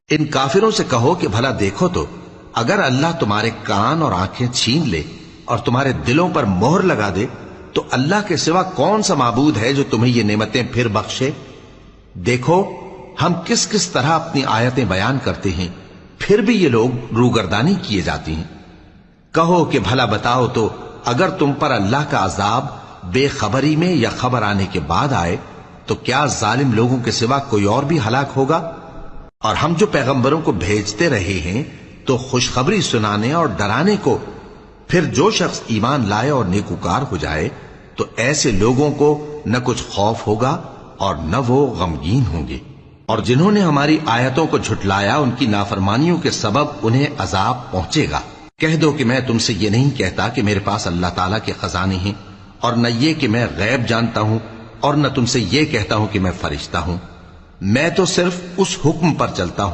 ان کافروں سے کہو کہ بھلا دیکھو تو اگر اللہ تمہارے کان اور آنکھیں چھین لے اور تمہارے دلوں پر مہر لگا دے تو اللہ کے سوا کون سا معبود ہے جو تمہیں یہ نعمتیں پھر بخشے؟ دیکھو ہم کس کس طرح اپنی آیتیں بیان کرتے ہیں، پھر بھی یہ لوگ روگردانی کیے جاتی ہیں۔ کہو کہ بھلا بتاؤ تو اگر تم پر اللہ کا عذاب بے خبری میں یا خبر آنے کے بعد آئے تو کیا ظالم لوگوں کے سوا کوئی اور بھی ہلاک ہوگا؟ اور ہم جو پیغمبروں کو بھیجتے رہے ہیں تو خوشخبری سنانے اور ڈرانے کو، پھر جو شخص ایمان لائے اور نیکوکار ہو جائے تو ایسے لوگوں کو نہ کچھ خوف ہوگا اور نہ وہ غمگین ہوں گے۔ اور جنہوں نے ہماری آیتوں کو جھٹلایا ان کی نافرمانیوں کے سبب انہیں عذاب پہنچے گا۔ کہہ دو کہ میں تم سے یہ نہیں کہتا کہ میرے پاس اللہ تعالیٰ کے خزانے ہیں، اور نہ یہ کہ میں غیب جانتا ہوں، اور نہ تم سے یہ کہتا ہوں کہ میں فرشتہ ہوں۔ میں تو صرف اس حکم پر چلتا ہوں